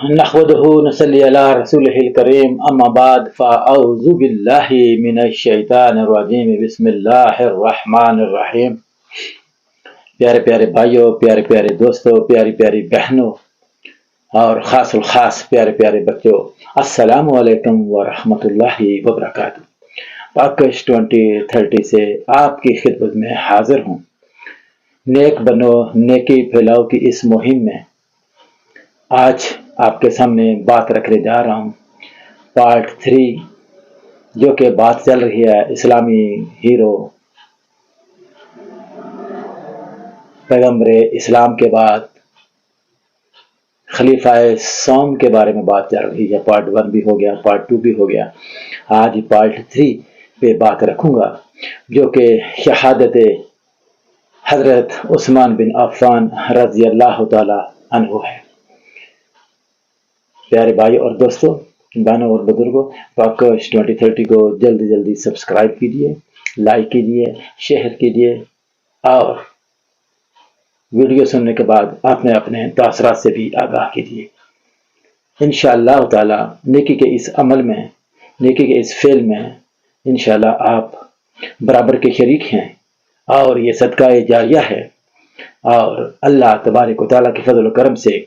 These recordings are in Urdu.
نحمده نصلی علی رسولہ الکریم اما بعد فاعوذ باللہ من الشیطان الرجیم بسم اللہ الرحمن الرحیم۔ پیارے پیارے بھائیوں، پیارے پیارے دوستوں، پیاری پیاری بہنوں اور خاص الخاص پیارے پیارے بچوں، السلام علیکم ورحمۃ اللہ وبرکاتہ۔ پاکش 2030 سے آپ کی خدمت میں حاضر ہوں۔ نیک بنو نیکی پھیلاؤ کی اس مہم میں آج آپ کے سامنے بات رکھنے جا رہا ہوں، پارٹ 3، جو کہ بات چل رہی ہے اسلامی ہیرو پیغمبر اسلام کے بعد خلیفہ سوم کے بارے میں بات چل رہی ہے۔ پارٹ 1 بھی ہو گیا، پارٹ 2 بھی ہو گیا، آج پارٹ 3 پہ بات رکھوں گا، جو کہ شہادت حضرت عثمان بن عفان رضی اللہ تعالی عنہ ہے۔ پیارے بھائی اور دوستوں، بہنوں اور بزرگوں، پاکش 2030 کو جلدی جلدی سبسکرائب کیجیے، لائک کیجیے، شیئر کیجیے اور ویڈیو سننے کے بعد اپنے تاثرات سے بھی آگاہ کیجیے۔ انشاءاللہ تعالی نیکی کے اس عمل میں، نیکی کے اس فعل میں انشاءاللہ آپ برابر کے شریک ہیں، اور یہ صدقہ جاریہ ہے، اور اللہ تبارک و تعالیٰ کے فضل و کرم سے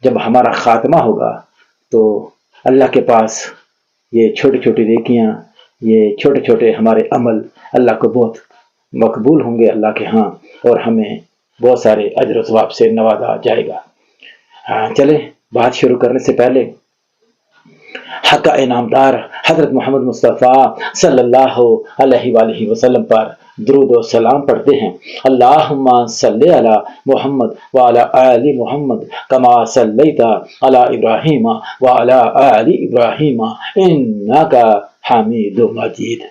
جب ہمارا خاتمہ ہوگا تو اللہ کے پاس یہ چھوٹی چھوٹی نیکیاں، یہ چھوٹے چھوٹے ہمارے عمل اللہ کو بہت مقبول ہوں گے اللہ کے ہاں، اور ہمیں بہت سارے اجر و ثواب سے نوازا جائے گا۔ چلیں بات شروع کرنے سے پہلے حق کا انعامدار حضرت محمد مصطفیٰ صلی اللہ علیہ وآلہ وسلم پر درود و سلام پڑھتے ہیں۔ اللہم صلی علی محمد وعلی آل محمد کما صلیت علی ابراہیم وعلی آل ابراہیم انکا حمید مجید۔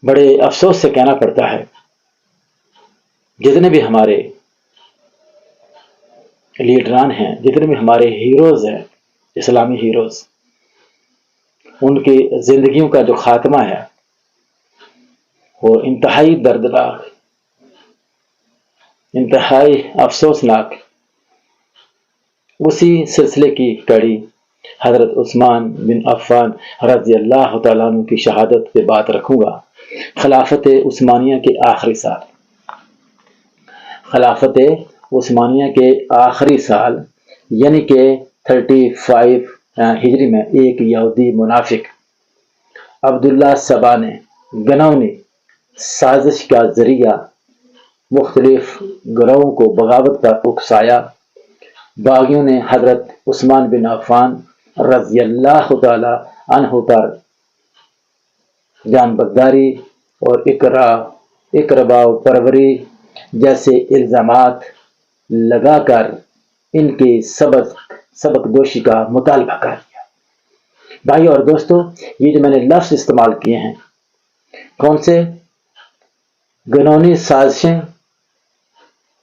بڑے افسوس سے کہنا پڑتا ہے، جتنے بھی ہمارے لیڈران ہیں، جتنے بھی ہمارے ہیروز ہیں، اسلامی ہیروز، ان کی زندگیوں کا جو خاتمہ ہے وہ انتہائی دردناک، انتہائی افسوسناک۔ اسی سلسلے کی کڑی حضرت عثمان بن عفان رضی اللہ تعالیٰ عنہ کی شہادت پہ بات رکھوں گا۔ خلافت عثمانیہ کے آخری سال، خلافت عثمانیہ کے آخری سال یعنی کہ 35 ہجری میں ایک یہودی منافق عبداللہ سبا نے گناؤنی سازش کا ذریعہ مختلف گروہوں کو بغاوت پر اکسایا۔ باغیوں نے حضرت عثمان بن عفان رضی اللہ تعالی عنہ پر جان برداری اور اقربا پروری جیسے الزامات لگا کر ان کی سبق دوشی کا مطالبہ کر دیا۔ بھائی اور دوستو، یہ جو میں نے لفظ استعمال کیے ہیں، کون سے؟ گنونی سازشیں،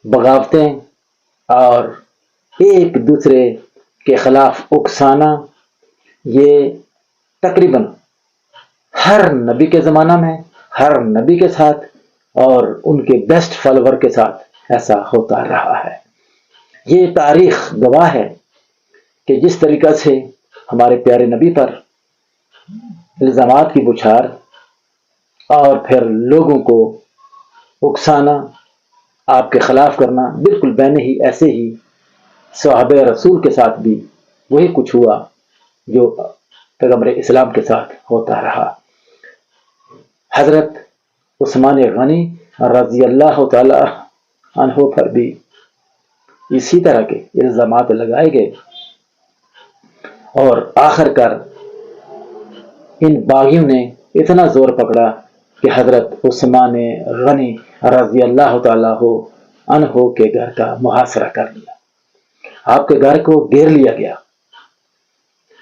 بغاوتیں اور ایک دوسرے کے خلاف اکسانا، یہ تقریباً ہر نبی کے زمانہ میں، ہر نبی کے ساتھ اور ان کے بیسٹ فالوور کے ساتھ ایسا ہوتا رہا ہے۔ یہ تاریخ گواہ ہے کہ جس طریقہ سے ہمارے پیارے نبی پر الزامات کی بچھار اور پھر لوگوں کو اکسانا، آپ کے خلاف کرنا، بالکل بین ہی ایسے ہی صحابہ رسول کے ساتھ بھی وہی کچھ ہوا جو پیغمبر اسلام کے ساتھ ہوتا رہا۔ حضرت عثمان غنی رضی اللہ تعالی عنہ پر بھی اسی طرح کے الزامات لگائے گئے، اور آخر کار ان باغیوں نے اتنا زور پکڑا کہ حضرت عثمان غنی رضی اللہ تعالی عنہ کے گھر کا محاصرہ کر لیا، آپ کے گھر کو گھیر لیا گیا۔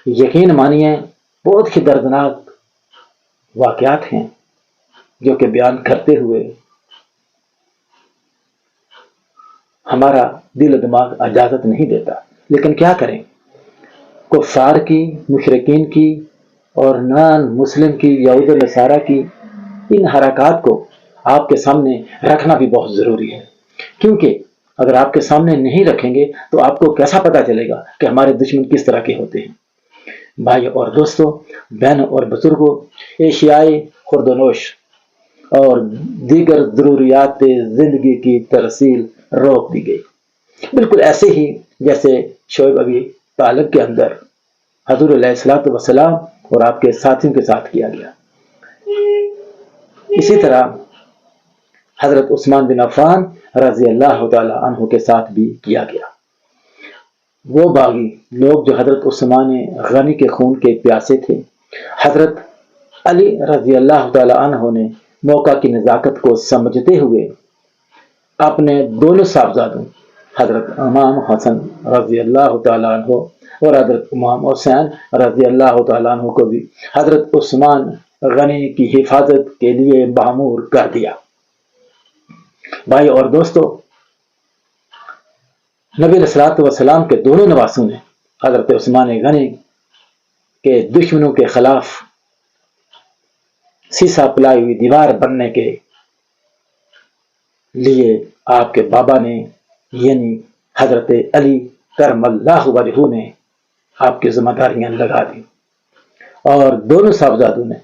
یقین مانیے بہت ہی دردناک واقعات ہیں جو کہ بیان کرتے ہوئے ہمارا دل و دماغ اجازت نہیں دیتا، لیکن کیا کریں، کفار کی، مشرکین کی اور نان مسلم کی، یہود و نصارہ کی ان حرکات کو آپ کے سامنے رکھنا بھی بہت ضروری ہے، کیونکہ اگر آپ کے سامنے نہیں رکھیں گے تو آپ کو کیسا پتا چلے گا کہ ہمارے دشمن کس طرح کے ہوتے ہیں؟ بھائی اور دوستوں، بہنوں اور بزرگوں، ایشیائی خوردونوش اور دیگر ضروریات زندگی کی ترسیل روک دی گئی، بالکل ایسے ہی جیسے شعیب ابی طالب کے اندر حضور علیہ الصلوۃ والسلام اور آپ کے ساتھیوں کے ساتھ کیا گیا۔ اسی طرح حضرت عثمان بن عفان رضی اللہ تعالی عنہ کے ساتھ بھی کیا گیا۔ وہ باغی لوگ جو حضرت عثمان غنی کے خون کے پیاسے تھے، حضرت علی رضی اللہ تعالی عنہ نے موقع کی نزاکت کو سمجھتے ہوئے اپنے دونوں صاحبزادوں حضرت امام حسن رضی اللہ تعالیٰ عنہ اور حضرت امام حسین رضی اللہ تعالیٰ عنہ کو بھی حضرت عثمان غنی کی حفاظت کے لیے معمور کر دیا۔ بھائی اور دوستو، نبی علیہ الصلوۃ والسلام کے دونوں نواسوں نے حضرت عثمان غنی کے دشمنوں کے خلاف سیسا پلائی ہوئی دیوار بننے کے لیے آپ کے بابا نے یعنی حضرت علی کرم اللہ وجہہ نے آپ کی ذمہ داریاں لگا دی، اور دونوں صاحبزادوں نے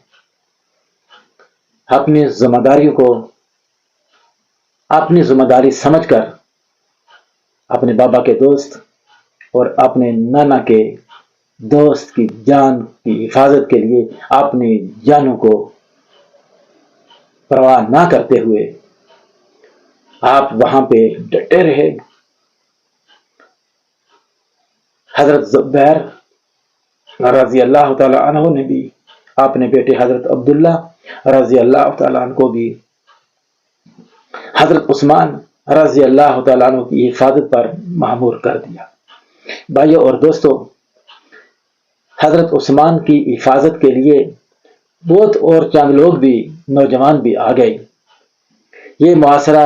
اپنی ذمہ داریوں کو اپنی ذمہ داری سمجھ کر اپنے بابا کے دوست اور اپنے نانا کے دوست کی جان کی حفاظت کے لیے اپنی جانوں کو پرواہ نہ کرتے ہوئے آپ وہاں پہ ڈٹے رہے۔ حضرت زبیر رضی اللہ تعالی عنہ نے بھی اپنے بیٹے حضرت عبداللہ رضی اللہ تعالیٰ عنہ کو بھی حضرت عثمان رضی اللہ تعالیٰ عنہ کی حفاظت پر معمور کر دیا۔ بھائیو اور دوستو، حضرت عثمان کی حفاظت کے لیے بہت اور چند لوگ بھی، نوجوان بھی آ گئے۔ یہ معاشرہ